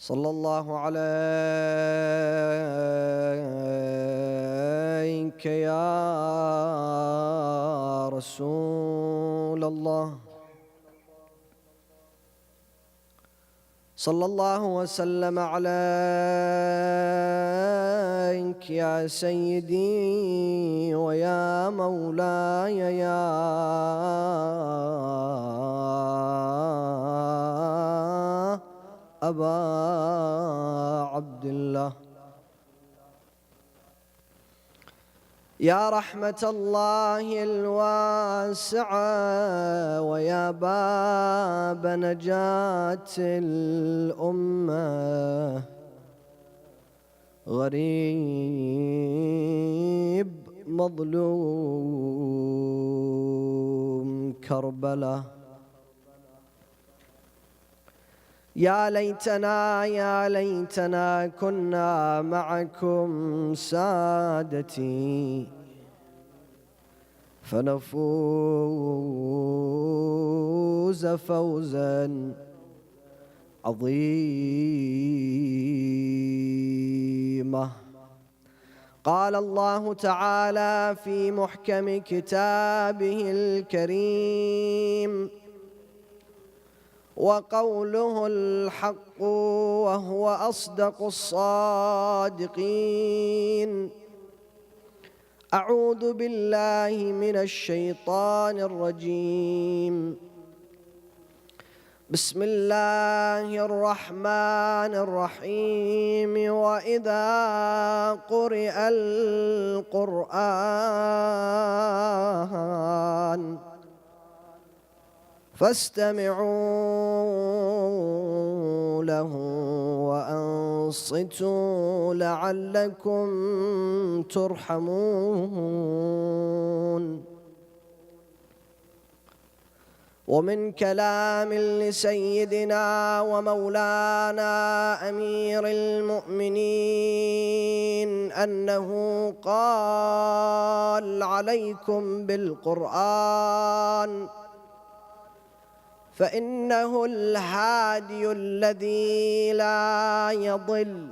صلى الله عليك يا رسول الله. صلى الله وسلم عليك يا سيدي ويا مولاي يا أبا عبد الله. يا رحمة الله الواسعة ويا باب نجاة الأمة، غريب مظلوم كربلاء. يا ليتنا كنا معكم سادتي فنفوز فوزا عظيما. قال الله تعالى في محكم كتابه الكريم: وقوله الحق وهو أصدق الصادقين. أعوذ بالله من الشيطان الرجيم. بسم الله الرحمن الرحيم. وإذا قرئ القرآن فاستمعوا له وأنصتوا لعلكم ترحمون. ومن كلام لسيدنا ومولانا أمير المؤمنين أنه قال: عليكم بالقرآن فإنه الهادي الذي لا يضل،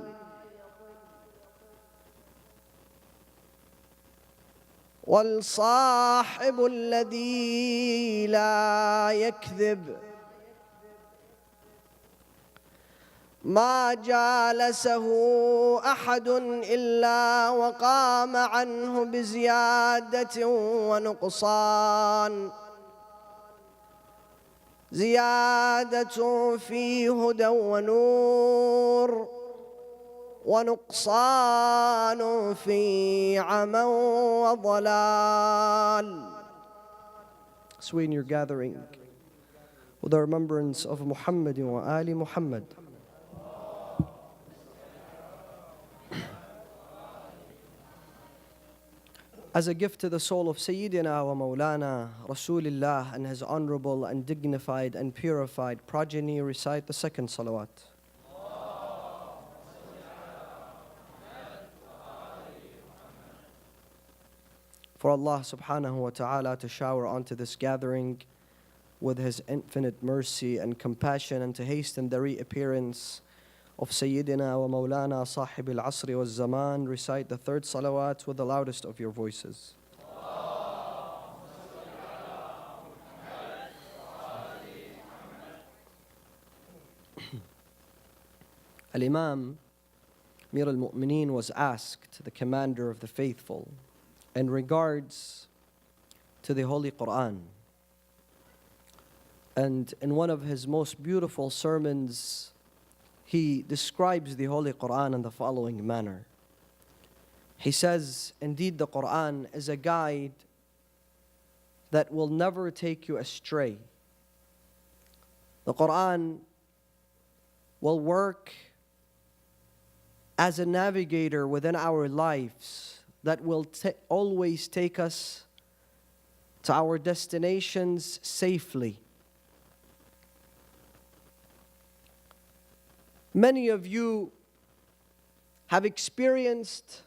والصاحب الذي لا يكذب. ما جالسه أحد إلا وقام عنه بزيادة ونقصان، زيادة في هدى ونور، ونقصان في عمى وضلال. So in your gathering with the remembrance of Muhammad wa Ali Muhammad, as a gift to the soul of Sayyidina wa Maulana Rasulullah and his honorable and dignified and purified progeny, recite the second salawat. For Allah subhanahu wa ta'ala to shower onto this gathering with his infinite mercy and compassion, and to hasten the reappearance of Sayyidina wa Maulana Sahib al-Asri wa Zaman, recite the third salawat with the loudest of your voices. Al-Imam Amir al-Mu'mineen was asked, the commander of the faithful, in regards to the Holy Quran. And in one of his most beautiful sermons, he describes the Holy Quran in the following manner. He says, indeed, the Quran is a guide that will never take you astray. The Quran will work as a navigator within our lives that will always take us to our destinations safely. Many of you have experienced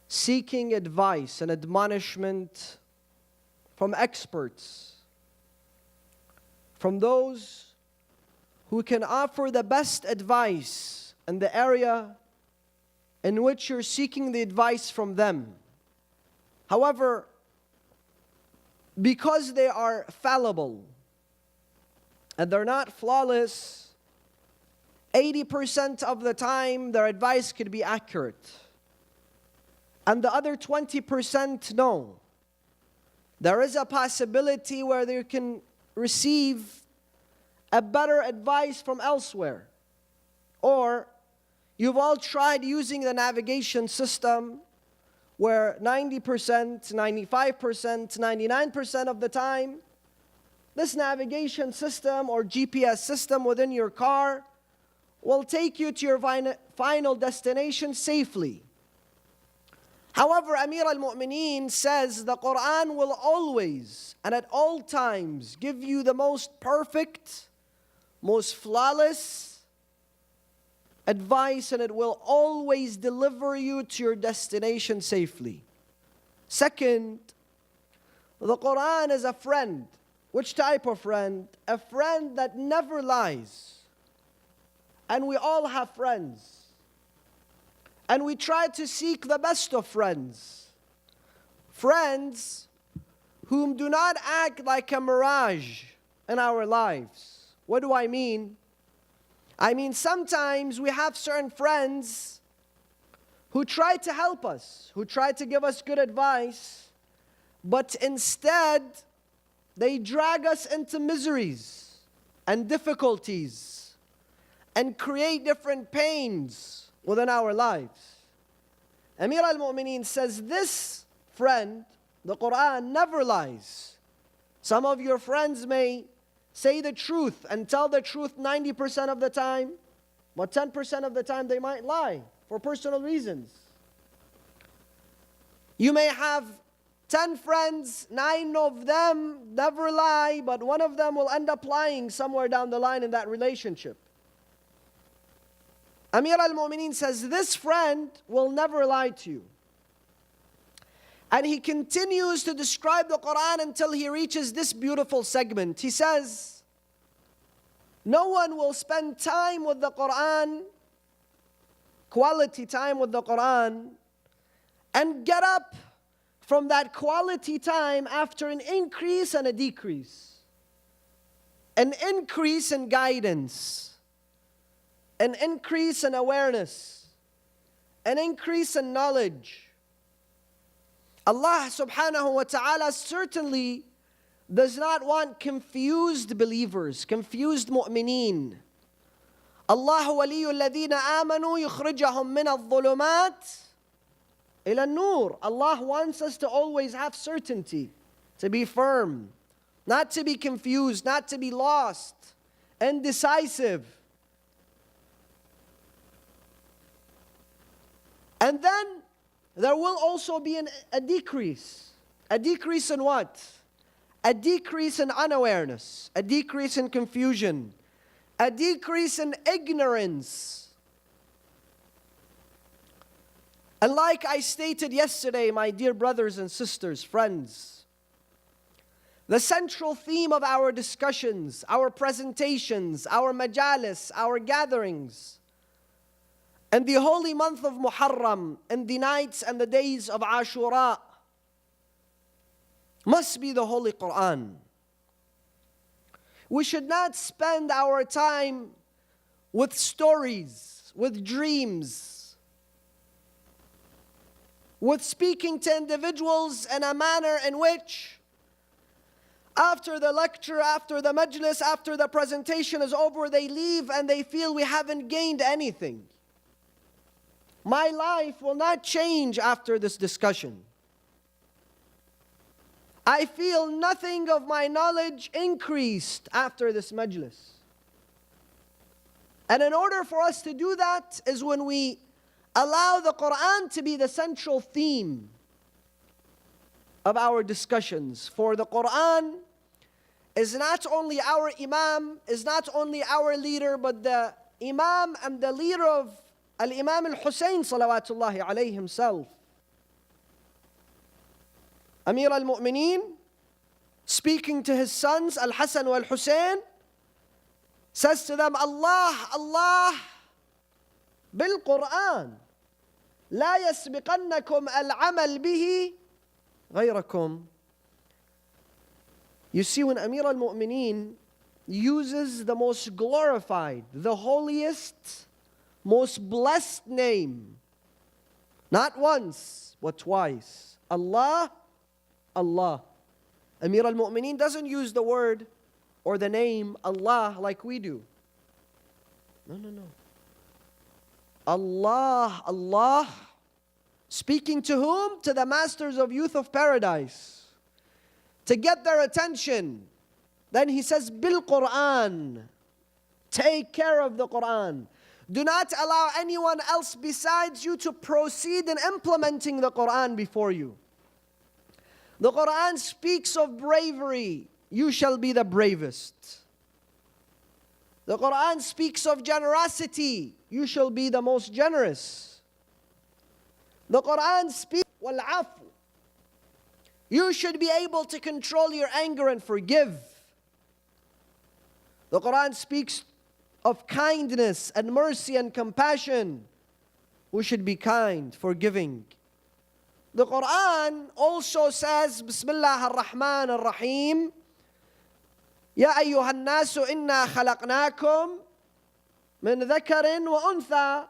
seeking advice and admonishment from experts, from those who can offer the best advice in the area in which you're seeking the advice from them. However, because they are fallible and they're not flawless, 80% of the time their advice could be accurate. And the other 20%, no. There is a possibility where they can receive a better advice from elsewhere. Or you've all tried using the navigation system where 90%, 95%, 99% of the time, this navigation system or GPS system within your car will take you to your final destination safely. However, Amir al-Mu'mineen says the Quran will always and at all times give you the most perfect, most flawless advice, and it will always deliver you to your destination safely. Second, the Quran is a friend. Which type of friend? A friend that never lies. And we all have friends. And we try to seek the best of friends. Friends whom do not act like a mirage in our lives. What do I mean? I mean, sometimes we have certain friends who try to help us, who try to give us good advice, but instead they drag us into miseries and difficulties and create different pains within our lives. Amir al-Mu'mineen says this friend, the Quran, never lies. Some of your friends may say the truth and tell the truth 90% of the time, but 10% of the time they might lie for personal reasons. You may have 10 friends, 9 of them never lie, but one of them will end up lying somewhere down the line in that relationship. Amir al-Mu'mineen says this friend will never lie to you. And he continues to describe the Quran until he reaches this beautiful segment. He says, no one will spend time with the Quran, quality time with the Quran, and get up from that quality time after an increase and a decrease. An increase in guidance, an increase in awareness, an increase in knowledge. Allah subhanahu wa ta'ala certainly does not want confused believers, confused mu'mineen. Allah waliyu alladhina amanu yukhrijahum min al-dhulumat ila an-nur. Allah wants us to always have certainty, to be firm, not to be confused, not to be lost, indecisive. And then there will also be a decrease. A decrease in what? A decrease in unawareness, a decrease in confusion, a decrease in ignorance. And like I stated yesterday, my dear brothers and sisters, friends, the central theme of our discussions, our presentations, our majalis, our gatherings, and the holy month of Muharram, and the nights and the days of Ashura, must be the Holy Quran. We should not spend our time with stories, with dreams, with speaking to individuals in a manner in which after the lecture, after the majlis, after the presentation is over, they leave and they feel we haven't gained anything. My life will not change after this discussion. I feel nothing of my knowledge increased after this majlis. And in order for us to do that is when we allow the Quran to be the central theme of our discussions. For the Quran is not only our Imam, is not only our leader, but the Imam and the leader of Al-Imam al-Hussein salawatullahi alayhi himself. Amir al-Mu'mineen, speaking to his sons Al-Hasan wal-Hussein, says to them, Allah, Allah, بالقرآن لا يسبقنكم العمل به غيركم. You see, when Amir al-Mu'mineen uses the most glorified, the holiest, most blessed name, not once, but twice, Allah, Allah. Amir al-Mu'mineen doesn't use the word or the name Allah like we do. No, no, no. Allah, Allah. Speaking to whom? To the masters of youth of paradise. To get their attention. Then he says, Bil Quran. Take care of the Quran. Do not allow anyone else besides you to proceed in implementing the Quran before you. The Quran speaks of bravery. You shall be the bravest. The Quran speaks of generosity. You shall be the most generous. The Quran speaks wal-afu. You should be able to control your anger and forgive. The Quran speaks of kindness and mercy and compassion. We should be kind, forgiving. The Quran also says, Bismillah ar-Rahman ar-Rahim, Ya ayyuhan nasu inna khalaqnakum min dhakarin wa untha.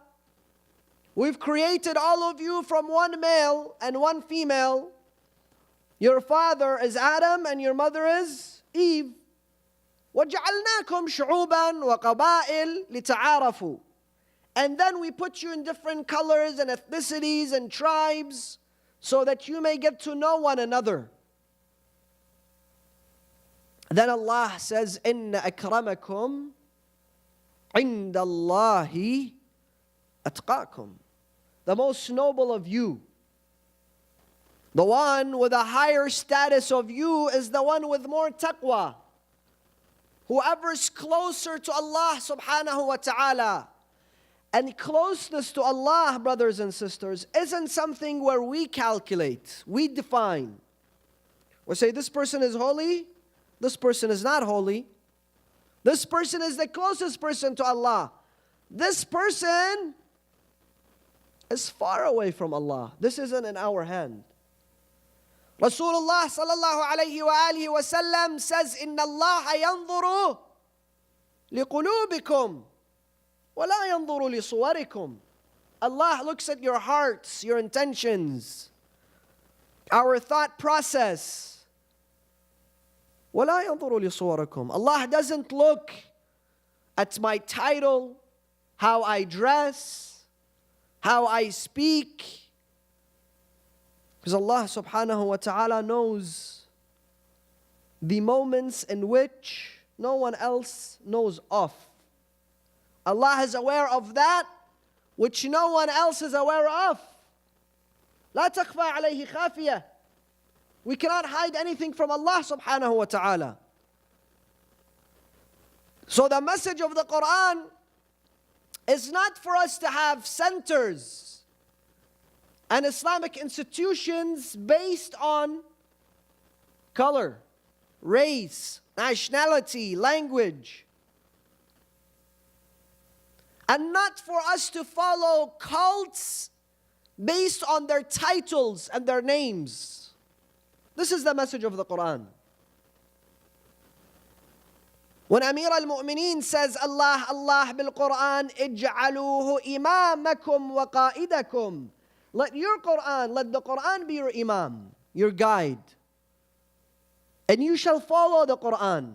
We've created all of you from one male and one female. Your father is Adam and your mother is Eve. وَجَعَلْنَاكُمْ شُعُوبًا وَقَبَائِلْ لِتَعَارَفُوا. And then we put you in different colors and ethnicities and tribes so that you may get to know one another. Then Allah says, إِنَّ أَكْرَمَكُمْ عِنْدَ اللَّهِ أَتْقَاكُمْ. The most noble of you, the one with a higher status of you, is the one with more taqwa. Whoever's closer to Allah subhanahu wa ta'ala. And closeness to Allah, brothers and sisters, isn't something where we calculate, we define. We say this person is holy, this person is not holy. This person is the closest person to Allah. This person is far away from Allah. This isn't in our hand. Rasulullah sallallahu alayhi wa alihi wa sallam says, Inna Allah yanzuru liqulubikum wa la yanzuru li suwarikum. Allah looks at your hearts, your intentions, our thought process. Wa la yanzuru li suwarikum. Allah doesn't look at my title, how I dress, how I speak. Because Allah subhanahu wa ta'ala knows the moments in which no one else knows of. Allah is aware of that which no one else is aware of. لا تخفى عليه خافية. We cannot hide anything from Allah subhanahu wa ta'ala. So the message of the Quran is not for us to have centers and Islamic institutions based on color, race, nationality, language. And not for us to follow cults based on their titles and their names. This is the message of the Quran. When Amir al-Mu'mineen says, Allah, Allah bil Quran, اجعلوه إمامكم وقائدكم. Let your Quran, let the Quran be your imam, your guide. And you shall follow the Quran.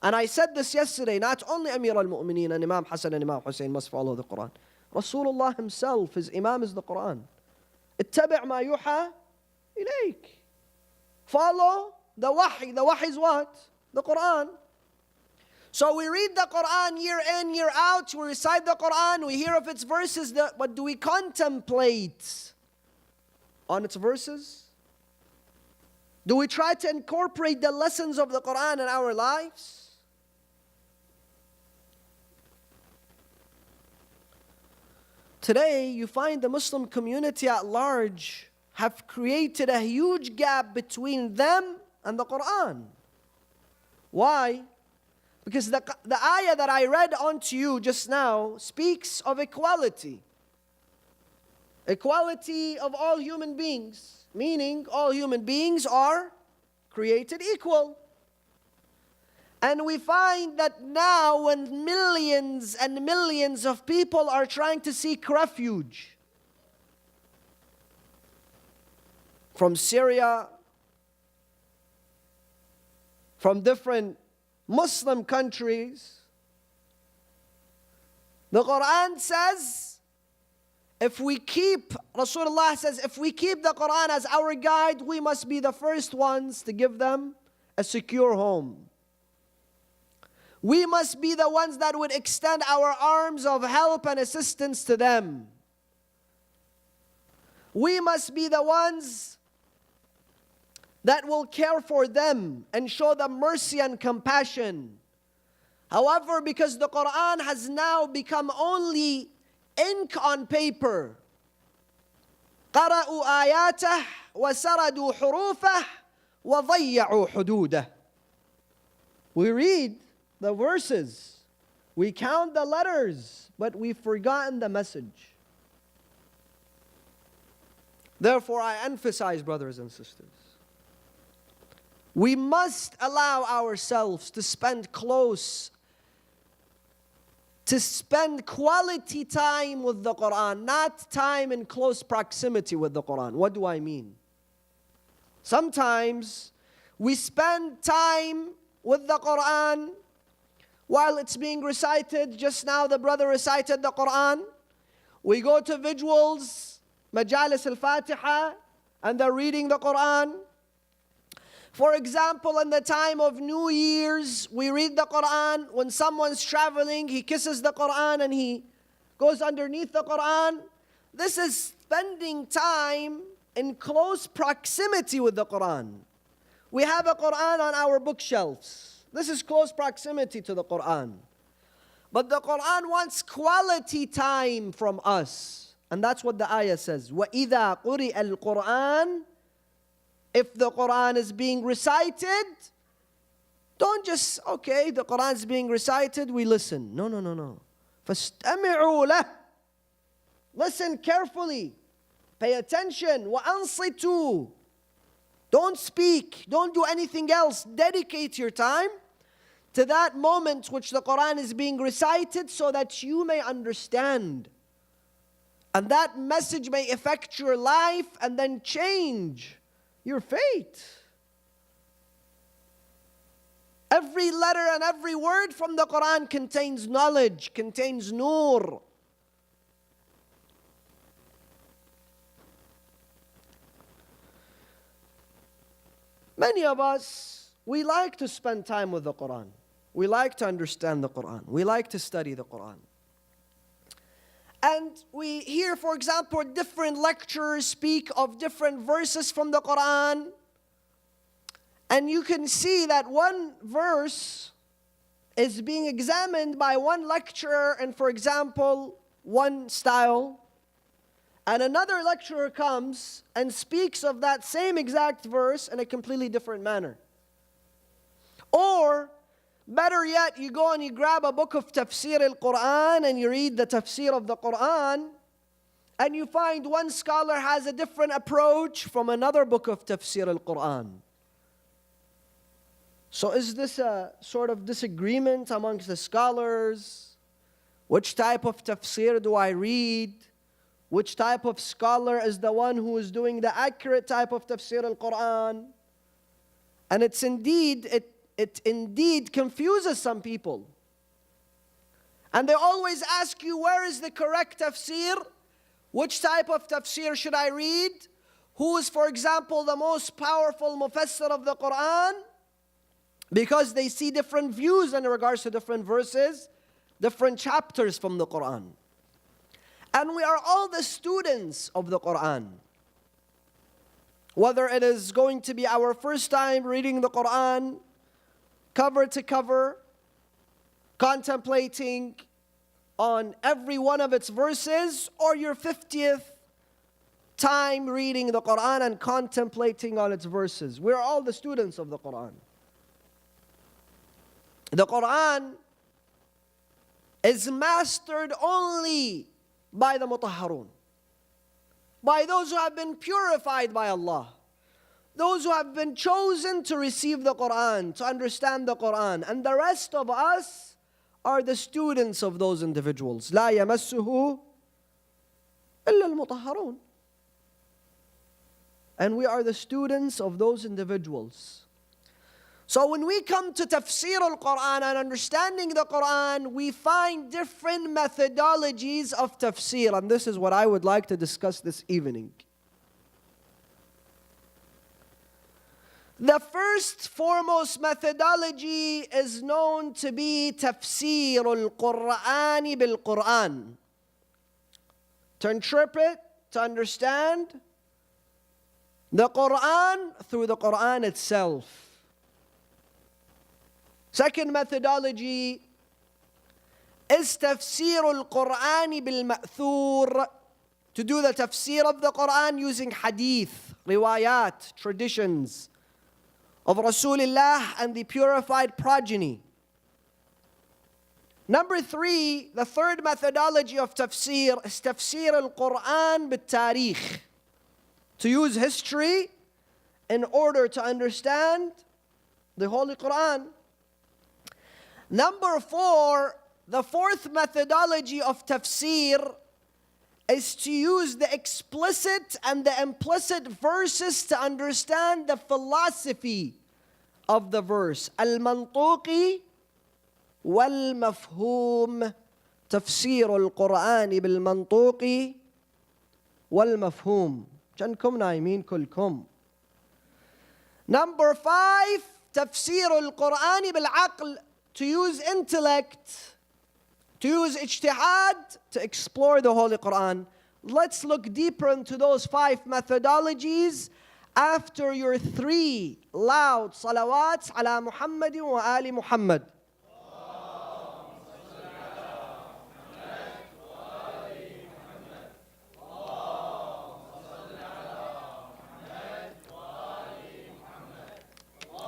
And I said this yesterday, not only Amir al-Mu'mineen and Imam Hassan and Imam Hussein must follow the Quran. Rasulullah himself, his imam is the Quran. اتبع ما يوحى إليك. Follow the wahi. The wahi is what? The Quran. So we read the Quran year in, year out. We recite the Quran. We hear of its verses. But do we contemplate on its verses? Do we try to incorporate the lessons of the Quran in our lives? Today, you find the Muslim community at large have created a huge gap between them and the Quran. Why? Because the ayah that I read onto you just now speaks of equality. Equality of all human beings, meaning all human beings are created equal. And we find that now when millions and millions of people are trying to seek refuge from Syria, from different Muslim countries, the Quran says, Rasulullah says, if we keep the Quran as our guide, we must be the first ones to give them a secure home. We must be the ones that would extend our arms of help and assistance to them. We must be the ones that will care for them and show them mercy and compassion. However, because the Quran has now become only ink on paper, قرأوا آياته وسردوا حروفه وضيعوا حدوده. We read the verses, we count the letters, but we've forgotten the message. Therefore, I emphasize, brothers and sisters, we must allow ourselves to spend quality time with the Quran, not time in close proximity with the Quran. What do I mean? Sometimes we spend time with the Quran while it's being recited. Just now the brother recited the Quran. We go to vigils, majalis al-Fatiha, and they're reading the Quran. For example, in the time of New Year's, we read the Quran. When someone's traveling, he kisses the Quran and he goes underneath the Quran. This is spending time in close proximity with the Quran. We have a Quran on our bookshelves. This is close proximity to the Quran. But the Quran wants quality time from us. And that's what the ayah says. وَإِذَا قُرِئَ الْقُرْآنِ. If the Quran is being recited, don't just, okay, the Quran is being recited, we listen. No. فَاسْتَمِعُوا لَهُ. Listen carefully. Pay attention. وَأَنصِتُوا. Don't speak. Don't do anything else. Dedicate your time to that moment which the Quran is being recited so that you may understand. And that message may affect your life and then change your fate. Every letter and every word from the Quran contains knowledge, contains nur. Many of us, we like to spend time with the Quran. We like to understand the Quran. We like to study the Quran. And we hear, for example, different lecturers speak of different verses from the Quran. And you can see that one verse is being examined by one lecturer in, for example, one style. And another lecturer comes and speaks of that same exact verse in a completely different manner. Or, better yet, you go and you grab a book of tafsir al-Quran and you read the tafsir of the Quran, and you find one scholar has a different approach from another book of tafsir al-Quran. So is this a sort of disagreement amongst the scholars? Which type of tafsir do I read? Which type of scholar is the one who is doing the accurate type of tafsir al-Quran? And it indeed confuses some people. And they always ask you, where is the correct tafsir? Which type of tafsir should I read? Who is, for example, the most powerful mufassir of the Quran? Because they see different views in regards to different verses, different chapters from the Quran. And we are all the students of the Quran. Whether it is going to be our first time reading the Quran, cover to cover, contemplating on every one of its verses, or your 50th time reading the Quran and contemplating on its verses. We're all the students of the Quran. The Quran is mastered only by the mutahharun, by those who have been purified by Allah, those who have been chosen to receive the Quran, to understand the Quran. And the rest of us are the students of those individuals. لا يمسه إلا المطهرون. And we are the students of those individuals. So when we come to tafsir al-Quran and understanding the Quran, we find different methodologies of tafsir. And this is what I would like to discuss this evening. The first foremost methodology is known to be tafsir al-Qur'an bil-Quran. To interpret, to understand the Quran through the Quran itself. Second methodology is tafsir al-Quran bil-Ma'thur. To do the tafsir of the Quran using hadith, riwayat, traditions of Rasulullah and the purified progeny. Number three, the third methodology of tafsir is tafsir al-Quran bil-Tarikh. To use history in order to understand the Holy Quran. Number four, the fourth methodology of tafsir is to use the explicit and the implicit verses to understand the philosophy of the verse. Al-Mantuqi wal-Mafhum. Tafsir al-Quran bil-Mantuqi wal-Mafhum. جنكم نايمين كلكم. Number five, تفسير القرآن بالعقل. To use intellect, to use ijtihad, to explore the Holy Quran. Let's look deeper into those five methodologies after your three loud salawats ala Muhammadin wa ali Muhammad.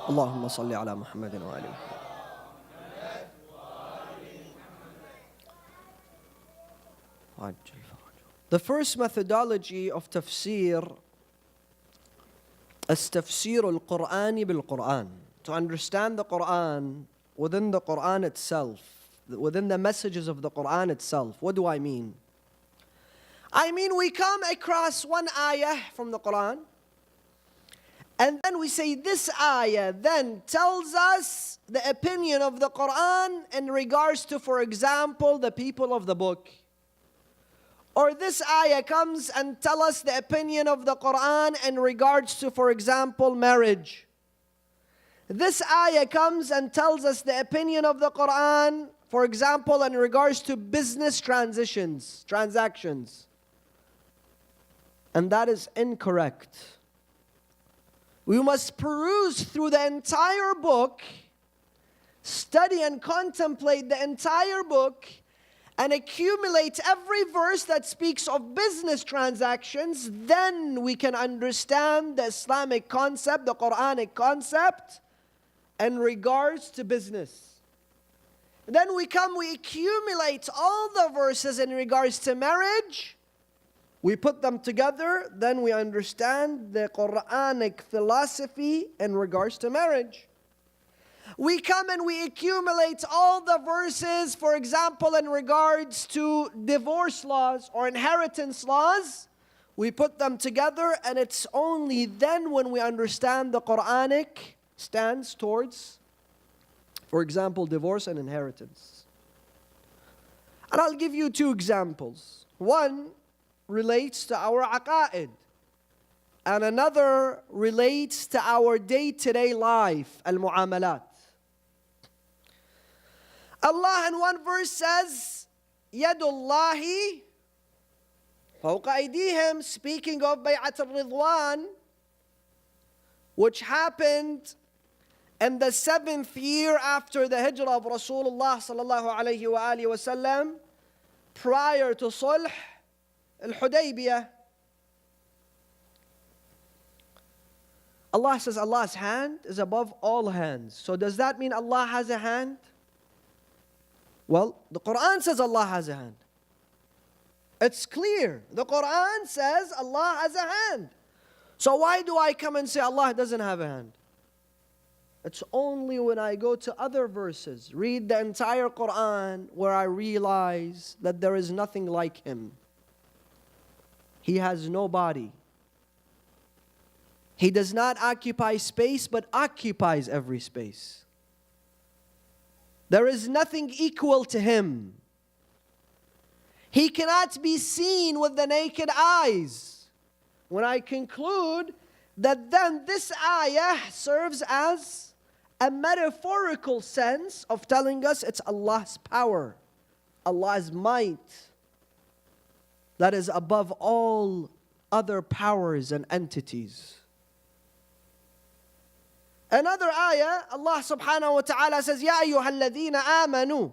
اللهم صل على محمد وآل محمد. The first methodology of tafsir is tafsir al-Quran bil-Quran. To understand the Quran within the Quran itself, within the messages of the Quran itself. What do I mean? I mean we come across one ayah from the Quran, and then we say this ayah then tells us the opinion of the Quran in regards to, for example, the people of the book. Or this ayah comes and tell us the opinion of the Quran in regards to, for example, marriage. This ayah comes and tells us the opinion of the Quran, for example, in regards to business transactions. And that is incorrect. We must peruse through the entire book, study and contemplate the entire book, and accumulate every verse that speaks of business transactions. Then we can understand the Islamic concept, the Quranic concept, in regards to business. Then we accumulate all the verses in regards to marriage. We put them together, then we understand the Quranic philosophy in regards to marriage. We come and we accumulate all the verses, for example, in regards to divorce laws or inheritance laws. We put them together, and it's only then when we understand the Quranic stance towards, for example, divorce and inheritance. And I'll give you two examples. One relates to our aqa'id, and another relates to our day-to-day life, al-mu'amalat. Allah in one verse says, Yadullahi fawqa aydihim, speaking of Bay'at al-Ridwan, which happened in the 7th year after the hijrah of Rasulullah sallallahu alayhi wa alihi wa sallam, prior to Sulh al-Hudaybiyah. Allah says Allah's hand is above all hands. So does that mean Allah has a hand? Well, the Quran says Allah has a hand. It's clear. The Quran says Allah has a hand. So why do I come and say Allah doesn't have a hand? It's only when I go to other verses, read the entire Quran, where I realize that there is nothing like Him. He has no body. He does not occupy space, but occupies every space. There is nothing equal to Him. He cannot be seen with the naked eyes. When I conclude that then this ayah serves as a metaphorical sense of telling us it's Allah's power, Allah's might, that is above all other powers and entities. Another ayah, Allah subhanahu wa ta'ala says, يَا أَيُّهَا الَّذِينَ آمَنُوا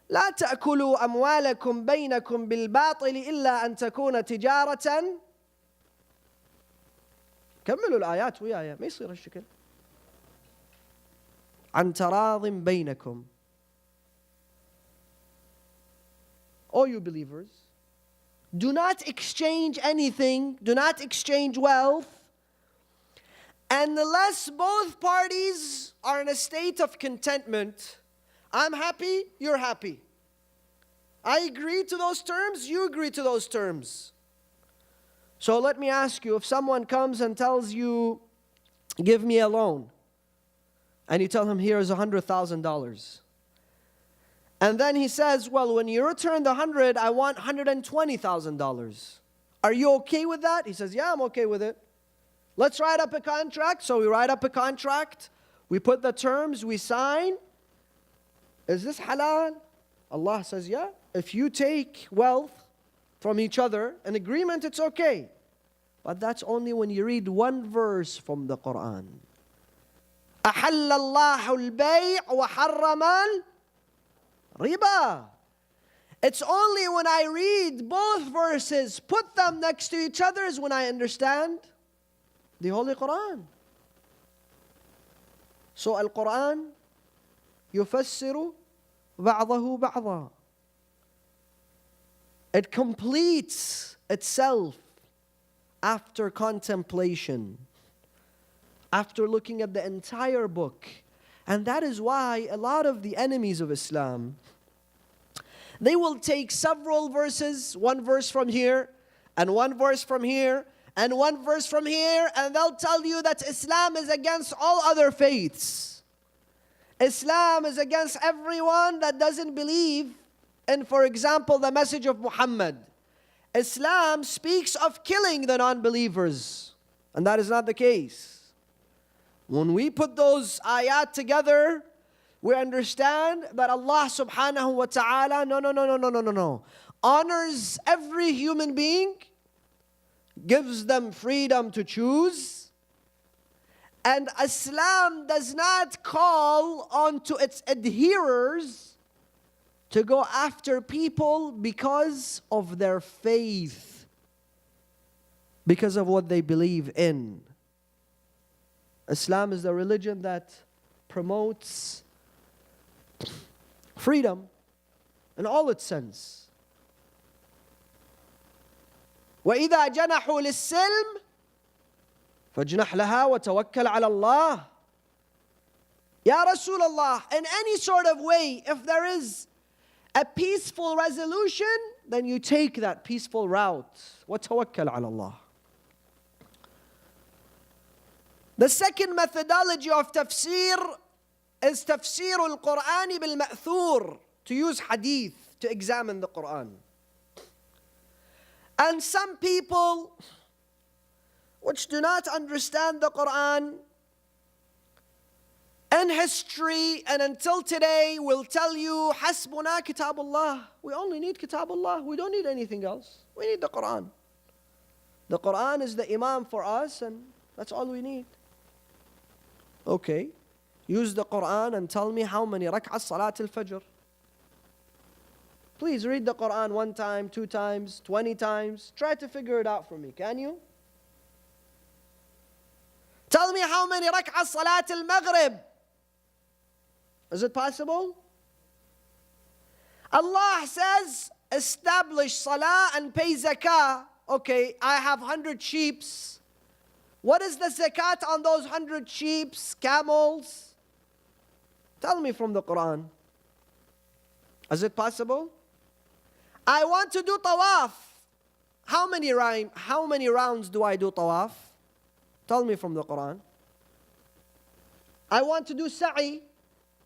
لا تأكلوا أموالكم بينكم بالباطل إلا أن تكون تجارة. كملوا الآيات وياي، ما يصير هالشكل. عن تراض بينكم. All you believers, do not exchange anything, do not exchange wealth, unless both parties are in a state of contentment. I'm happy, you're happy. I agree to those terms, you agree to those terms. So let me ask you, if someone comes and tells you, give me a loan, and you tell him, here is $100,000. And then he says, well, when you return the 100, I want $120,000. Are you okay with that? He says, yeah, I'm okay with it. Let's write up a contract. So we write up a contract. We put the terms, we sign. Is this halal? Allah says, yeah. If you take wealth from each other, an agreement, it's okay. But that's only when you read one verse from the Quran. أحل الله البيع وحرم الربا. It's only when I read both verses, put them next to each other, is when I understand the Holy Quran. So Al-Quran يفسر بعضه بعضا. It completes itself after contemplation, after looking at the entire book. And that is why a lot of the enemies of Islam, they will take several verses, one verse from here, and one verse from here, and one verse from here, and they'll tell you that Islam is against all other faiths. Islam is against everyone that doesn't believe in, for example, the message of Muhammad. Islam speaks of killing the non-believers, and that is not the case. When we put those ayat together, we understand that Allah subhanahu wa ta'ala, no, honors every human being, gives them freedom to choose, and Islam does not call on to its adherers to go after people because of their faith, because of what they believe in. Islam is the religion that promotes freedom in all its sense. وَإِذَا جَنَحُوا لِلسِّلْمِ فَاجْنَحْ لَهَا وَتَوَكَّلْ عَلَى اللَّهِ. Ya Rasulullah, in any sort of way, if there is a peaceful resolution, then you take that peaceful route. وَتَوَكَّلْ عَلَى اللَّهِ. The second methodology of tafsir is tafsir al-Qur'an bil-ma'thur, to use hadith to examine the Quran. And some people which do not understand the Quran and history and until today will tell you, Hasbuna kitabullah. We only need kitabullah. We don't need anything else. We need the Quran. The Quran is the imam for us, and that's all we need. Okay, use the Quran and tell me how many rak'ah salat al-fajr. Please read the Quran 1 time, 2 times, 20 times. Try to figure it out for me, can you? Tell me how many rak'ah salat al-maghrib. Is it possible? Allah says, establish salah and pay zakah. Okay, I have 100 sheep. What is the zakat on those 100 sheep, camels? Tell me from the Quran. Is it possible? I want to do tawaf. How many rounds do I do tawaf? Tell me from the Quran. I want to do sa'i.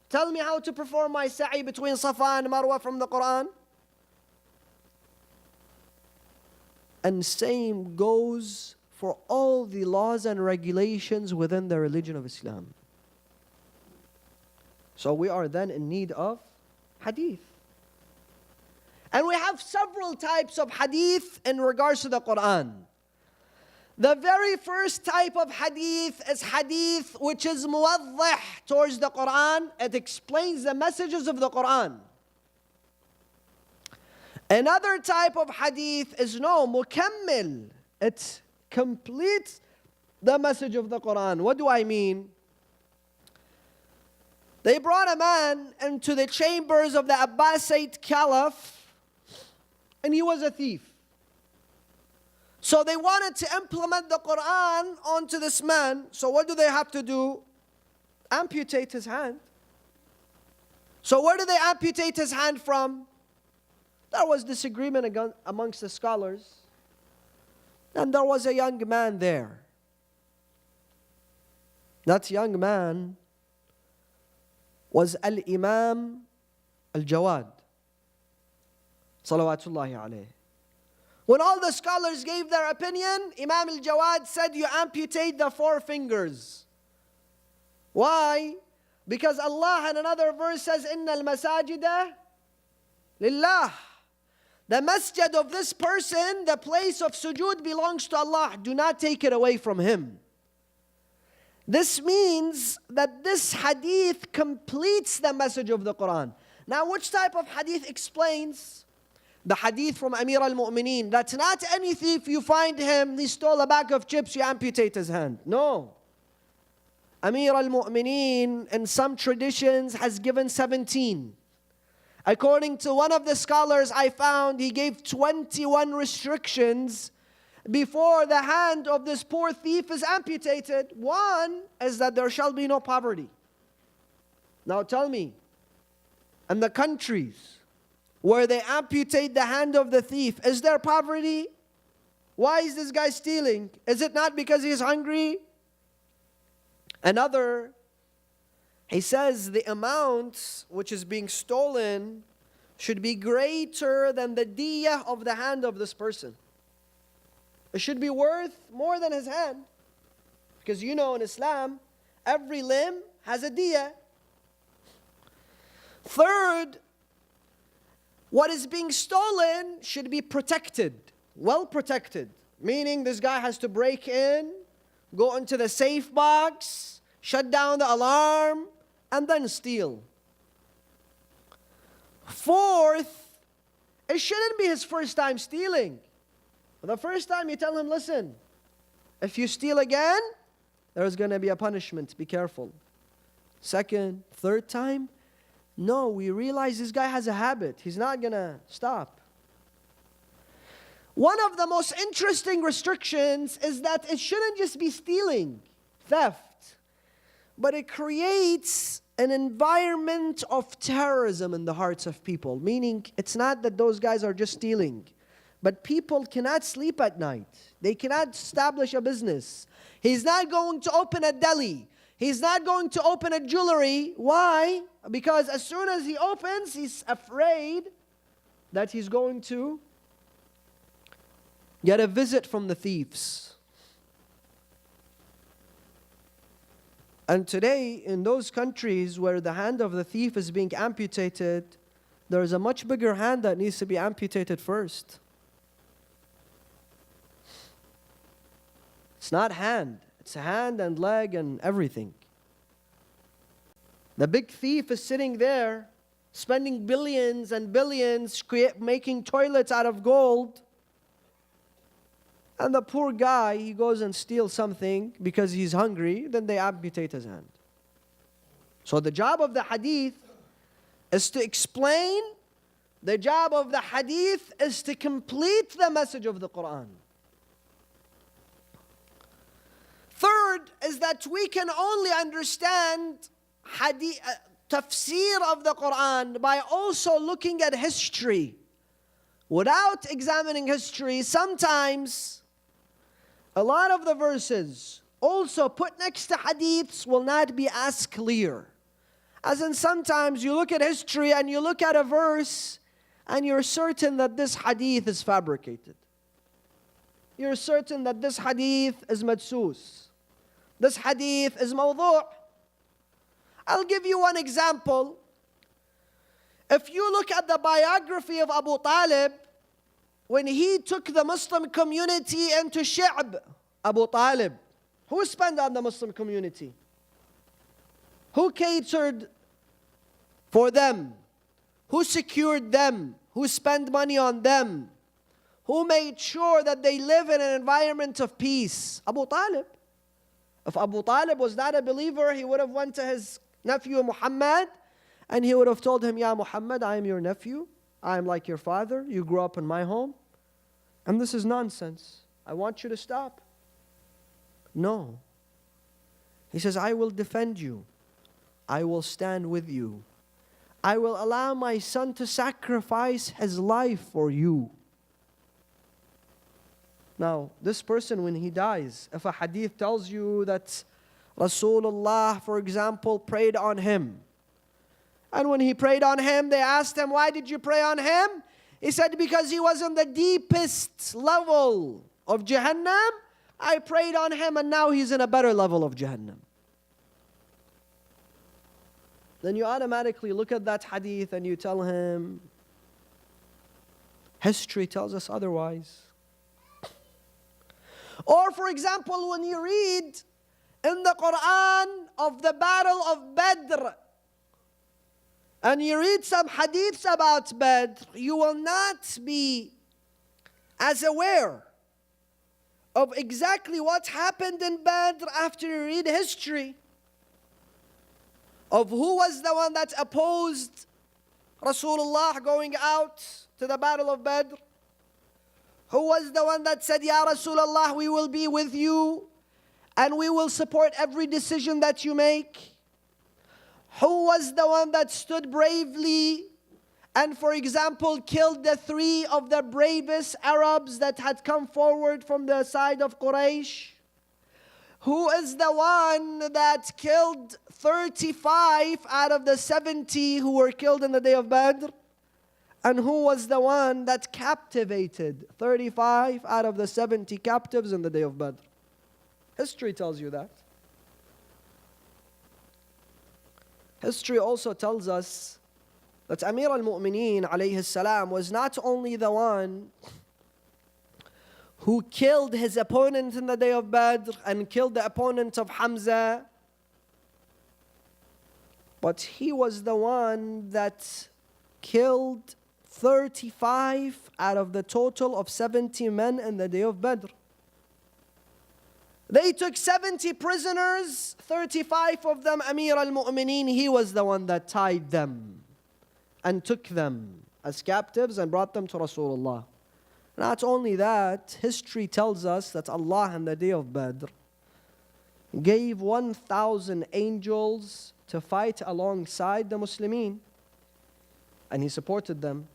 Tell me how to perform my sa'i between Safa and Marwa from the Quran. And same goes for all the laws and regulations within the religion of Islam. So we are then in need of hadith. And we have several types of hadith in regards to the Quran. The very first type of hadith is hadith which is muwaddih towards the Quran. It explains the messages of the Quran. Another type of hadith is mukammil. It completes the message of the Quran. What do I mean? They brought a man into the chambers of the Abbasid Caliph, and he was a thief. So they wanted to implement the Quran onto this man. So what do they have to do? Amputate his hand. So where do they amputate his hand from? There was disagreement amongst the scholars. And there was a young man there. That young man was Al-Imam Al-Jawad. Salawatullahi alayhi. When all the scholars gave their opinion, Imam Al-Jawad said, you amputate the 4 fingers. Why? Because Allah in another verse says, إِنَّ الْمَسَاجِدَ لِلَّهِ. The masjid of this person, the place of sujood belongs to Allah. Do not take it away from him. This means that this hadith completes the message of the Quran. Now, which type of hadith explains? The hadith from Amir al-Mu'mineen, that not any thief you find him, he stole a bag of chips, you amputate his hand. No. Amir al-Mu'mineen, in some traditions, has given 17. According to one of the scholars I found, he gave 21 restrictions before the hand of this poor thief is amputated. One is that there shall be no poverty. Now tell me, in the countries where they amputate the hand of the thief, is there poverty? Why is this guy stealing? Is it not because he's hungry? Another, he says the amount which is being stolen should be greater than the diyah of the hand of this person. It should be worth more than his hand. Because in Islam, every limb has a diyah. Third, what is being stolen should be protected, well protected. Meaning this guy has to break in, go into the safe box, shut down the alarm, and then steal. Fourth, it shouldn't be his first time stealing. The first time you tell him, listen, if you steal again, there's going to be a punishment, be careful. Second, third time, no, we realize this guy has a habit. He's not going to stop. One of the most interesting restrictions is that it shouldn't just be stealing, theft, but it creates an environment of terrorism in the hearts of people. Meaning, it's not that those guys are just stealing, but people cannot sleep at night. They cannot establish a business. He's not going to open a deli. He's not going to open a jewelry. Why? Because as soon as he opens, he's afraid that he's going to get a visit from the thieves. And today, in those countries where the hand of the thief is being amputated, there's a much bigger hand that needs to be amputated first. It's not hand. It's hand and leg and everything. The big thief is sitting there, spending billions and billions, making toilets out of gold. And the poor guy, he goes and steals something because he's hungry, then they amputate his hand. So the job of the hadith is to explain The job of the hadith is to complete the message of the Quran. Third is that we can only understand tafsir of the Quran by also looking at history. Without examining history, sometimes a lot of the verses also put next to hadiths will not be as clear. As in, sometimes you look at history and you look at a verse and you're certain that this hadith is fabricated. You're certain that this hadith is madsus. This hadith is mawdu'. I'll give you one example. If you look at the biography of Abu Talib, when he took the Muslim community into Shi'b, Abu Talib, who spent on the Muslim community? Who catered for them? Who secured them? Who spent money on them? Who made sure that they live in an environment of peace? Abu Talib. If Abu Talib was not a believer, he would have went to his nephew Muhammad and he would have told him, Ya Muhammad, I am your nephew. I am like your father. You grew up in my home. And this is nonsense. I want you to stop. No. He says, I will defend you. I will stand with you. I will allow my son to sacrifice his life for you. Now, this person, when he dies, if a hadith tells you that Rasulullah, for example, prayed on him, and when he prayed on him, they asked him, why did you pray on him? He said, because he was in the deepest level of Jahannam. I prayed on him and now he's in a better level of Jahannam. Then you automatically look at that hadith and you tell him, history tells us otherwise. Or for example, when you read in the Quran of the battle of Badr, and you read some hadiths about Badr, you will not be as aware of exactly what happened in Badr after you read history of who was the one that opposed Rasulullah going out to the battle of Badr. Who was the one that said, Ya Rasulullah, we will be with you and we will support every decision that you make? Who was the one that stood bravely and, for example, killed the 3 of the bravest Arabs that had come forward from the side of Quraysh? Who is the one that killed 35 out of the 70 who were killed in the day of Badr? And who was the one that captivated 35 out of the 70 captives in the day of Badr? History tells you that. History also tells us that Amir al-Mu'mineen alayhi salam was not only the one who killed his opponent in the day of Badr and killed the opponent of Hamza, but he was the one that killed 35 out of the total of 70 men in the day of Badr. They took 70 prisoners, 35 of them Amir al-Mu'mineen, he was the one that tied them and took them as captives and brought them to Rasulullah. Not only that, history tells us that Allah on the day of Badr gave 1,000 angels to fight alongside the Muslimin, and He supported them.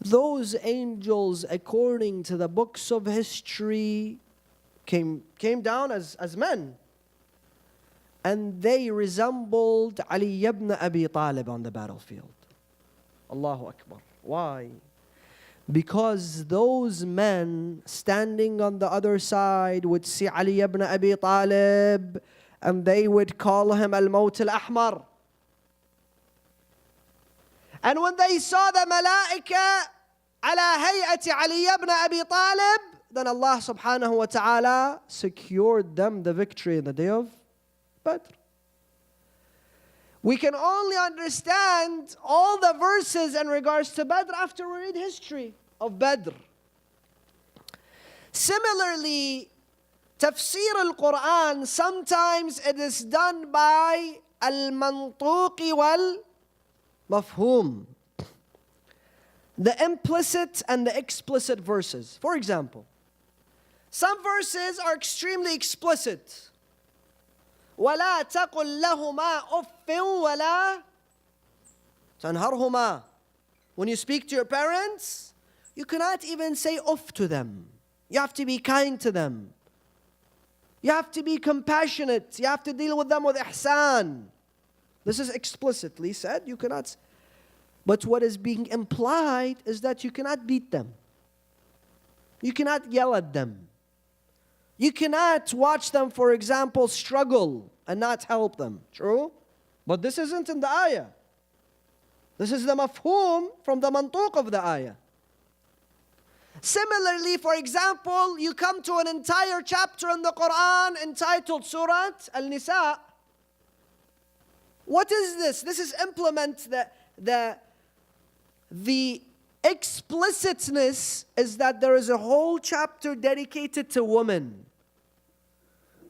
Those angels, according to the books of history, came down as men. And they resembled Ali ibn Abi Talib on the battlefield. Allahu Akbar. Why? Because those men standing on the other side would see Ali ibn Abi Talib and they would call him Al-Maut Al-Ahmar. And when they saw the malaika ala hay'ati Ali ibn Abi Talib, then Allah subhanahu wa ta'ala secured them the victory in the day of Badr. We can only understand all the verses in regards to Badr after we read history of Badr. Similarly, tafsir al-Quran, sometimes it is done by al-mantuqi wal-mafhum. the implicit and the explicit verses. For example, some verses are extremely explicit. وَلَا تَقُلْ لَهُمَا أُفٍّ وَلَا تَنْهَرْهُمَا. When you speak to your parents, you cannot even say uff to them. You have to be kind to them. You have to be compassionate. You have to deal with them with ihsan. This is explicitly said. You cannot. But what is being implied is that you cannot beat them. You cannot yell at them. You cannot watch them, for example, struggle and not help them. True? But this isn't in the ayah. This is the mafhum from the mantuq of the ayah. Similarly, for example, you come to an entire chapter in the Quran entitled Surah Al-Nisa. What is this? This is implement the explicitness is that there is a whole chapter dedicated to women.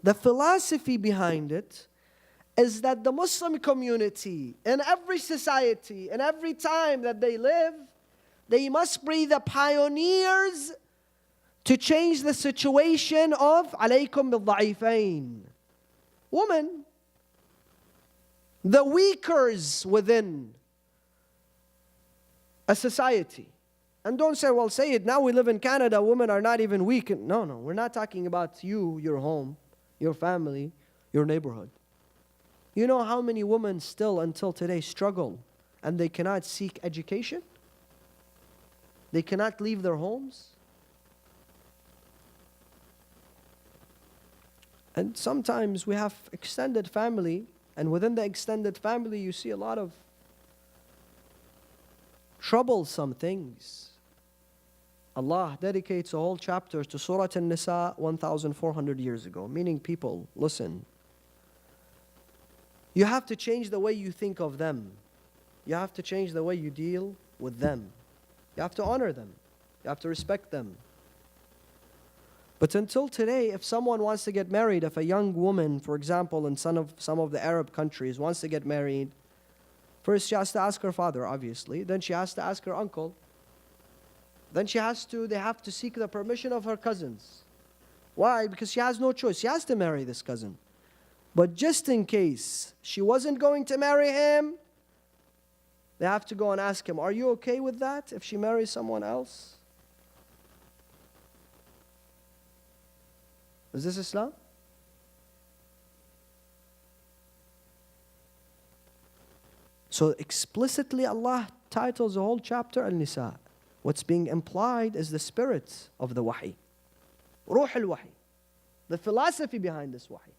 The philosophy behind it is that the Muslim community, in every society, in every time that they live, they must be the pioneers to change the situation of alaykum bil-dha'ifain. Women, the weakers within a society. And don't say, well, Sayyid, now we live in Canada, women are not even weak. No, we're not talking about you, your home, your family, your neighborhood. You know how many women still until today struggle and they cannot seek education? They cannot leave their homes? And sometimes we have extended family, and within the extended family you see a lot of troublesome things. Allah dedicates a whole chapter to Surah An-Nisa 1,400 years ago, meaning people, listen. You have to change the way you think of them. You have to change the way you deal with them. You have to honor them. You have to respect them. But until today, if someone wants to get married, if a young woman, for example, in some of the Arab countries wants to get married, first she has to ask her father, obviously. Then she has to ask her uncle. Then they have to seek the permission of her cousins. Why? Because she has no choice. She has to marry this cousin. But just in case she wasn't going to marry him, they have to go and ask him, are you okay with that if she marries someone else? Is this Islam? So explicitly Allah titles the whole chapter Al-Nisa. What's being implied is the spirit of the wahi. Ruh al-wahi. The philosophy behind this wahi.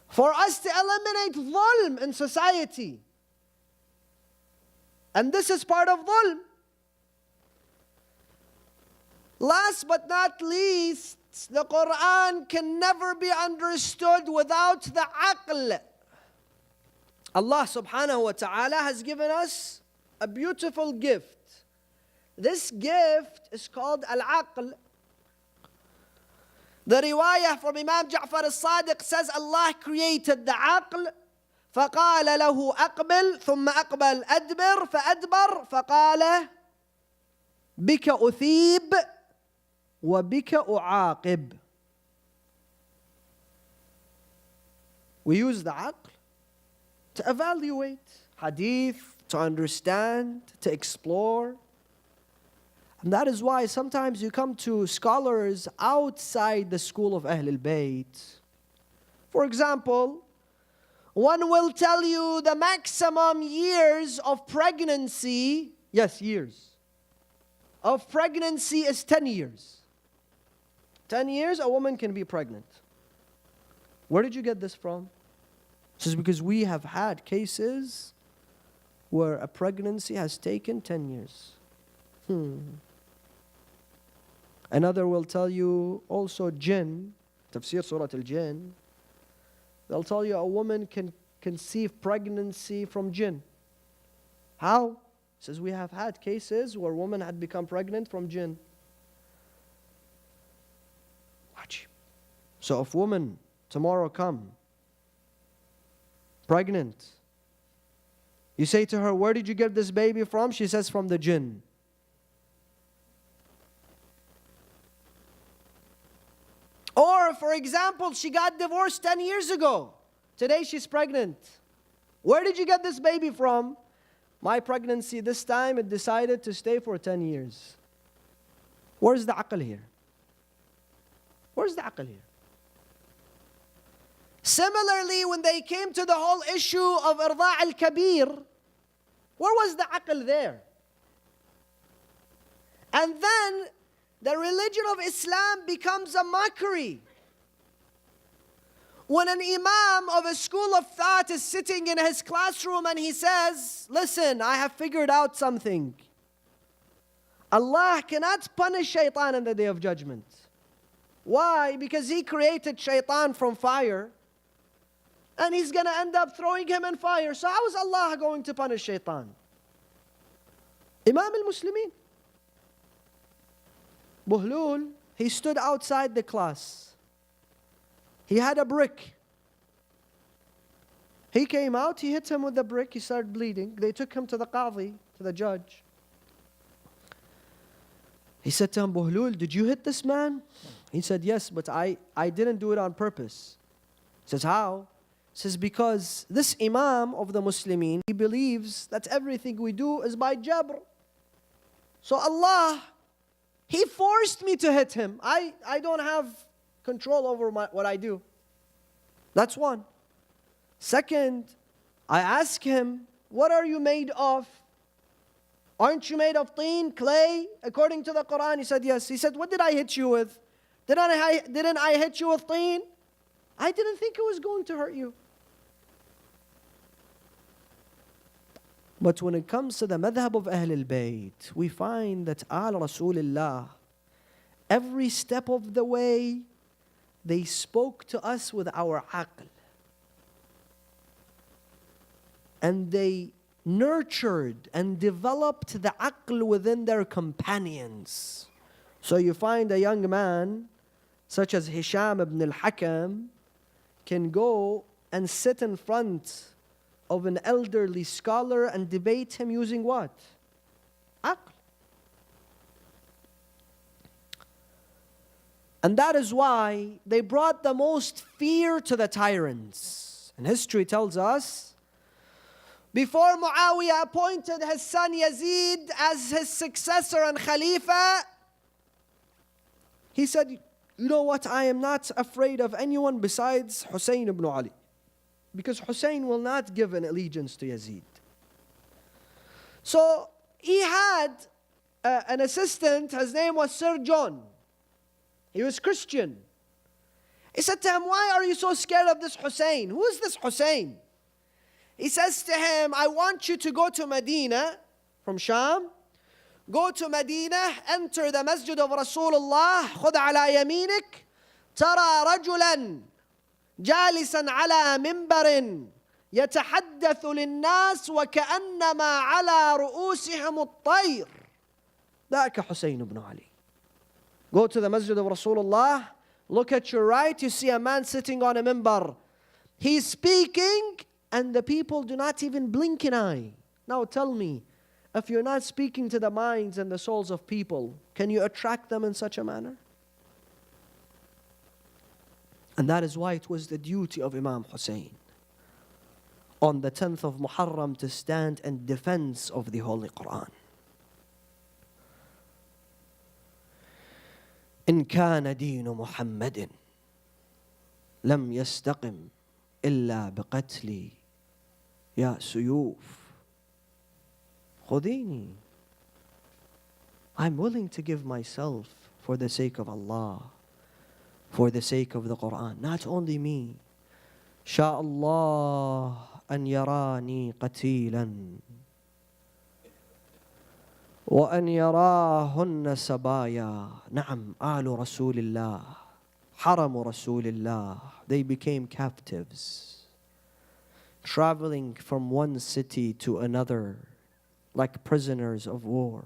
For us to eliminate dhulm in society. And this is part of dhulm. Last but not least, the Quran can never be understood without the aql. Allah subhanahu wa ta'ala has given us a beautiful gift. This gift is called al-aql. The riwayah from Imam Ja'far al-Sadiq says Allah created the aql. فقال له أقبل ثم أقبل أدبر فأدبر فقال بك أثيب وبك أعاقب. We use the aql to evaluate hadith, to understand, to explore. And that is why sometimes you come to scholars outside the school of Ahl al-Bayt. For example, one will tell you the maximum years of pregnancy, yes, years, of pregnancy is 10 years. 10 years a woman can be pregnant. Where did you get this from? This is because we have had cases where a pregnancy has taken 10 years. Another will tell you also jinn, tafsir Surah Al-Jinn. They'll tell you a woman can conceive pregnancy from jinn. How? Says we have had cases where women had become pregnant from jinn. Watch. So if women tomorrow come pregnant, You say to her, where did you get this baby from? She says, from the jinn. Or, for example, she got divorced 10 years ago. Today she's pregnant. Where did you get this baby from? My pregnancy this time, it decided to stay for 10 years. Where's the aql here? Where's the aql here? Similarly, when they came to the whole issue of irda' al-kabir, where was the aql there? And then the religion of Islam becomes a mockery. When an imam of a school of thought is sitting in his classroom and he says, listen, I have figured out something. Allah cannot punish shaitan on the day of judgment. Why? Because He created shaitan from fire, and He's going to end up throwing him in fire. So how is Allah going to punish shaitan? Imam al-Muslimin. Buhlul, he stood outside the class. He had a brick. He came out, he hit him with the brick, he started bleeding. They took him to the qadi, to the judge. He said to him, Buhlul, did you hit this man? He said, yes, but I didn't do it on purpose. He says, how? He says, because this imam of the Muslimin, he believes that everything we do is by jabr. So Allah, He forced me to hit him. I don't have control over what I do. That's one. Second, I asked him, what are you made of? Aren't you made of teen, clay, according to the Quran? He said, yes. He said, what did I hit you with? Didn't I hit you with teen? I didn't think it was going to hurt you. But when it comes to the madhab of Ahl al-Bayt, we find that Al Rasulullah, every step of the way, they spoke to us with our aql. And they nurtured and developed the aql within their companions. So you find a young man, such as Hisham ibn al-Hakam, can go and sit in front of an elderly scholar and debate him using what? Aql. And that is why they brought the most fear to the tyrants. And history tells us, before Muawiyah appointed his son Yazid as his successor and Khalifa, he said, you know what, I am not afraid of anyone besides Hussein ibn Ali. Because Hussein will not give an allegiance to Yazid. So he had an assistant, his name was Sir John. He was Christian. He said to him, why are you so scared of this Hussein? Who is this Hussein? He says to him, I want you to go to Medina from Sham. Go to Medina, enter the masjid of Rasulullah, خذ على يمينك, ترى رجلا جالسا على منبر يتحدث للناس وكأنما على رؤوسهم الطير. ذاك حسين بن علي. Go to the masjid of Rasulullah, look at your right, you see a man sitting on a minbar. He's speaking and the people do not even blink an eye. Now tell me, if you're not speaking to the minds and the souls of people, can you attract them in such a manner? And that is why it was the duty of Imam Hussein on the 10th of Muharram to stand in defense of the Holy Quran. إن كان دين محمد لم يستقم إلا بقتلي يا سيوف خذيني. I'm willing to give myself for the sake of Allah, for the sake of the Quran. Not only me. شاء الله أن يراني قتيلا وأن يراهن سبايا. نعم آل رسول الله, حرم رسول الله, they became captives, traveling from one city to another like prisoners of war.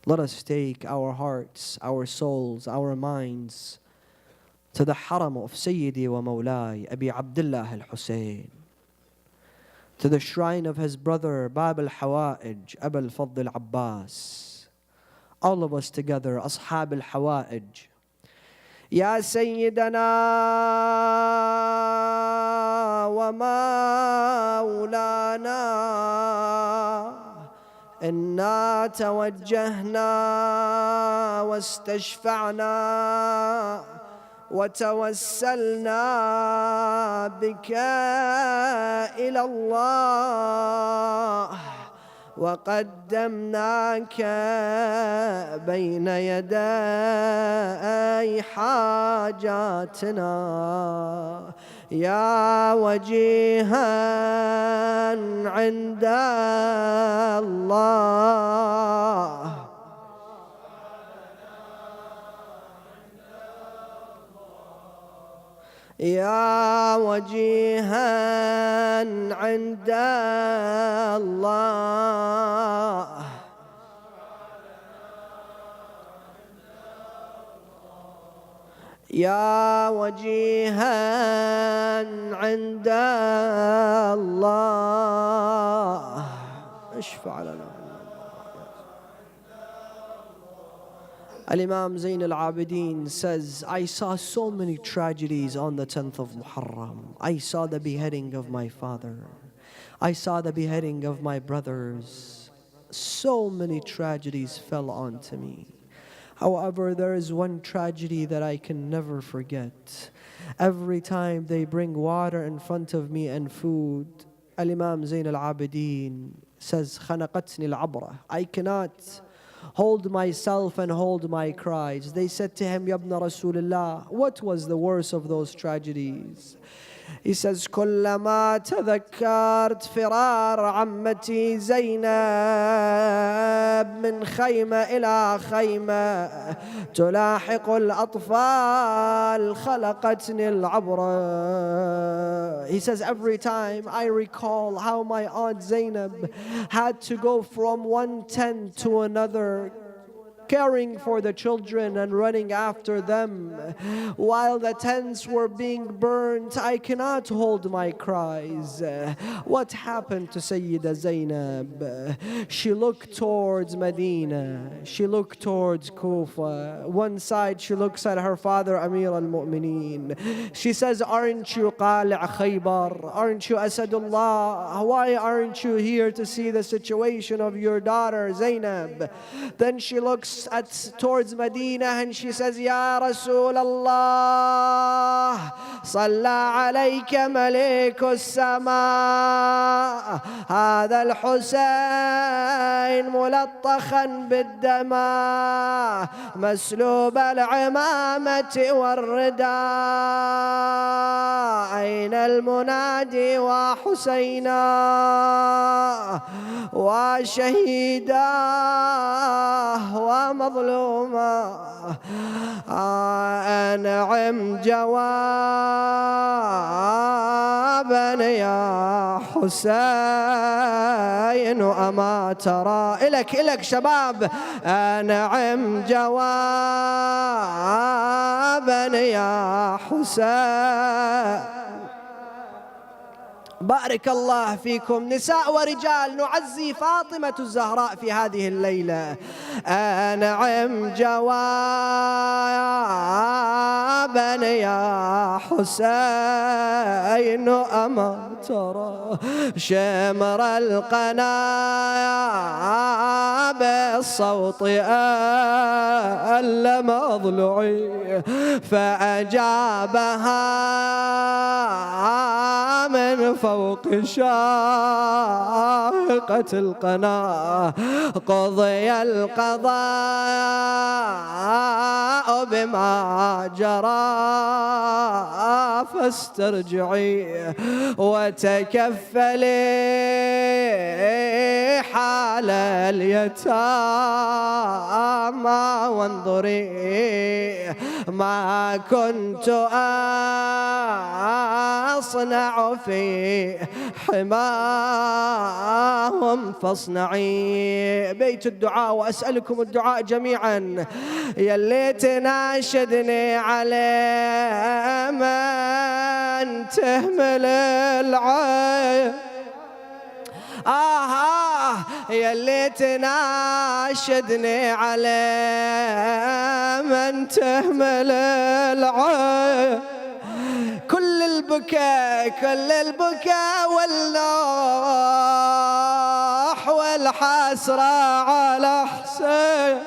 Let us take our hearts, our souls, our minds to the haram of Sayyidi wa Mawlai, Abi Abdullah al-Hussein. to the shrine of his brother Bab al-Hawa'ij, Abu al-Fadl Abbas. All of us together, Ashab al-Hawa'ij. يا سيدنا ومولانا إنا توجهنا واستشفعنا وتوسلنا بك إلى الله وقدمناك بين يدي حاجاتنا يا وجيها عند الله يا وجيها عند الله يا وجيها عند الله اشفع لنا. Al-Imam Zain al-Abidin says, I saw so many tragedies on the 10th of Muharram. I saw the beheading of my father. I saw the beheading of my brothers. So many tragedies fell onto me. However, there is one tragedy that I can never forget. Every time they bring water in front of me and food, Al-Imam Zain al-Abidin says, خنقتني العبرة. I cannot hold myself and hold my cries. They said to him, Ya ibn Rasulullah, what was the worst of those tragedies? He says, كلما تذكرت فرار عمتي زينب من خيمة إلى خيمة تلاحق الأطفال خلقتني العبرة. He says, every time I recall how my aunt Zainab had to go from one tent to another, caring for the children and running after them while the tents were being burnt, I cannot hold my cries. What happened to Sayyida Zainab? She looked towards Medina. She looked towards Kufa. One side she looks at her father Amir al-Mu'mineen. She says, aren't you Qali' Khaybar? Aren't you Asadullah? Why aren't you here to see the situation of your daughter Zainab? Then she looks towards Medina and she says, Ya Rasul Allah, Salla alayka Maliku Sama, هذا الحسين ملطخا بالدماء مسلوب العمامة والرداء أين المنادي وحسينا وشهيدا ومظلوما أنعم جوابا يا حسين أما ترى إلك شباب أنعم جوابا يا حسين. بارك الله فيكم نساء ورجال، نعزي فاطمة الزهراء في هذه الليلة. أنعم جوابا يا حسين أما ترى شمر القنا بالصوت ألم أضلعي فأجابها من فوق شاقة القنا قضي القضاء بما جرى فاسترجعي وتكفلي حال اليتامى وانظري ما كنت أصنع في حماهم فاصنعي. بيت الدعاء وأسألكم الدعاء جميعا. يلي تناشدني عليه من تهمل العين يلي تناشدني على من تهمل العين. كل البكاء والنوح والحسرة على حسين.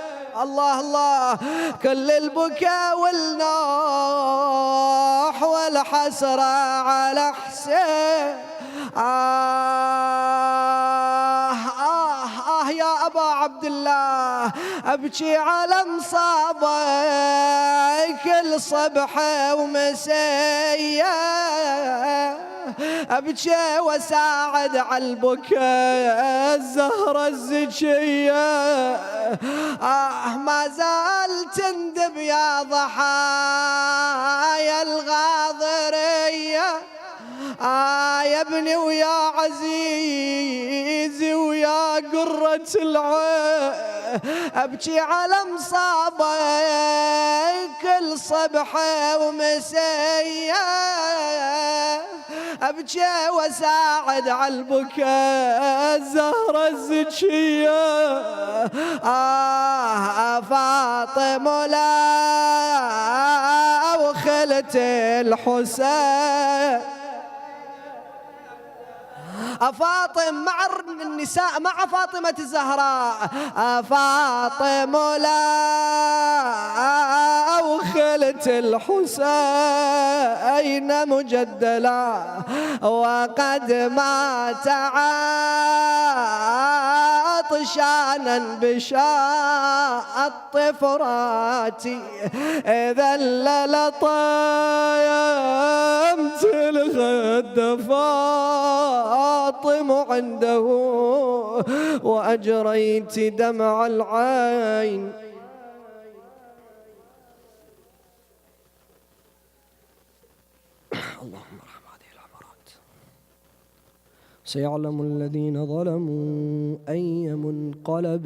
الله كل البكاء والنوح والحسرة على حسين. يا أبا عبد الله أبكي على مصابك كل صبح ومسية، أبكي وساعد على البكاء الزهرة الزكية. ما زال تندب يا ضحايا الغاضرية. يا ابني ويا عزيزي ويا قرة العين، أبكي على مصابك كل صبحة ومسية، أبكي وساعد على البكاء الزهرة الزكية. فاطمة لا وخلت الحسين. فاطم مع النساء مع فاطمة الزهراء. فاطمة لا وخلت الحسين مجدلا، وقد مات عطشانا بشاط فراتي، إذا لطيمت الخد فاطم عنده وأجريت دمع العين. اللهم ارحم هذه العبارات. سيعلم الذين ظلموا أي منقلب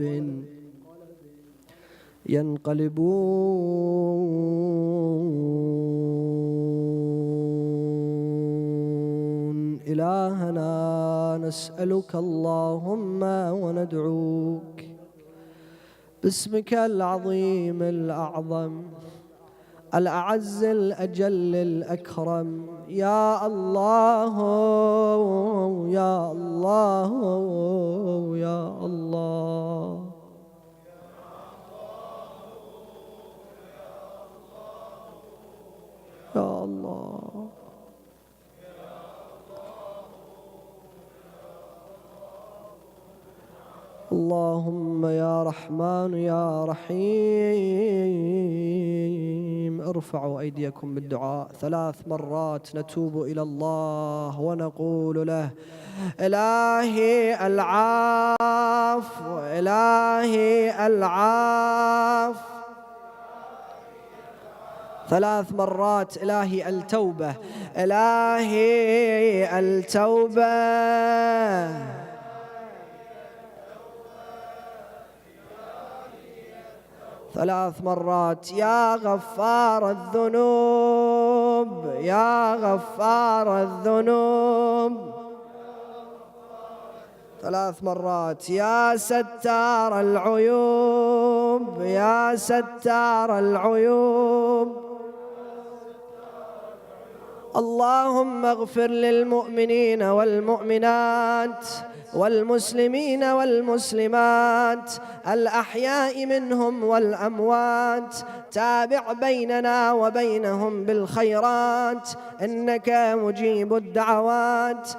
ينقلبون. إلهنا نسألك اللهم وندعوك باسمك العظيم الأعظم الأعز الأجل الأكرم، يا الله يا الله يا الله يا الله. اللهم يا رحمن يا رحيم، ارفعوا أيديكم بالدعاء 3 مرات، نتوب إلى الله ونقول له: إلهي العفو، إلهي العفو. 3 مرات: إلهي التوبة، إلهي التوبة. 3 مرات: يا غفار الذنوب، يا غفار الذنوب. 3 مرات: يا ستار العيوب، يا ستار العيوب. اللهم اغفر للمؤمنين والمؤمنات والمسلمين والمسلمات الأحياء منهم والأموات، تابع بيننا وبينهم بالخيرات، إنك مجيب الدعوات،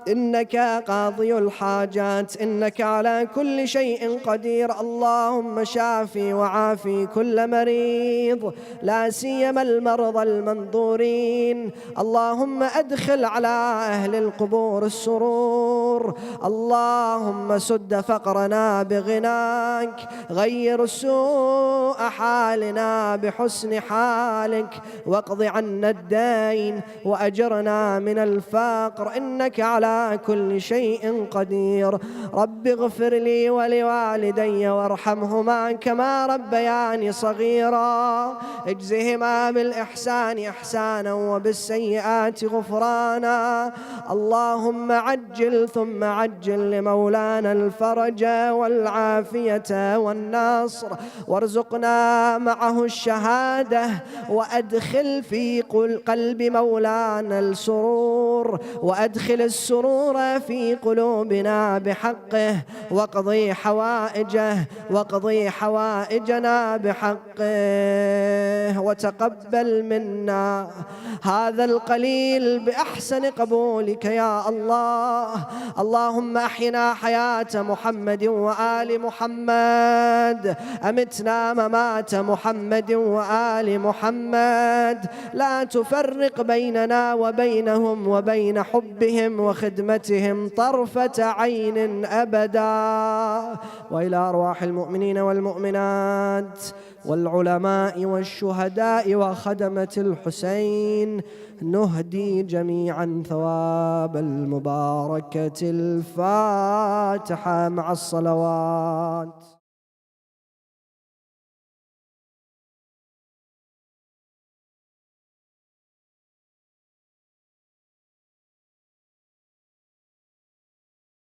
إنك قاضي الحاجات، إنك على كل شيء قدير. اللهم شافي وعافي كل مريض، لا سيما المرضى المنظورين. اللهم أدخل على أهل القبور السرور. اللهم سد فقرنا بغناك، غير سوء حالنا بحسن حالك، واقض عنا الدين وأجرنا من الفقر، إنك على على كل شيء قدير. رب اغفر لي ولوالدي وارحمهما كما ربياني صغيرا. اجزهما بالإحسان إحسانا وبالسيئات غفرانا. اللهم عجل ثم عجل لمولانا الفرج والعافية والنصر، وارزقنا معه الشهادة، وأدخل في قلب مولانا السرور، وأدخل السرور في قلوبنا بحقه، واقضي حوائجنا بحقه، وتقبل منا هذا القليل بأحسن قبولك يا الله. اللهم أحينا حياة محمد وآل محمد، أمتنا ممات محمد وآل محمد، لا تفرق بيننا وبينهم وبين حبهم وخدمتهم طرفة عين أبدا. وإلى أرواح المؤمنين والمؤمنات والعلماء والشهداء وخدمة الحسين نهدي جميعا ثواب المباركة. الفاتحة مع الصلوات.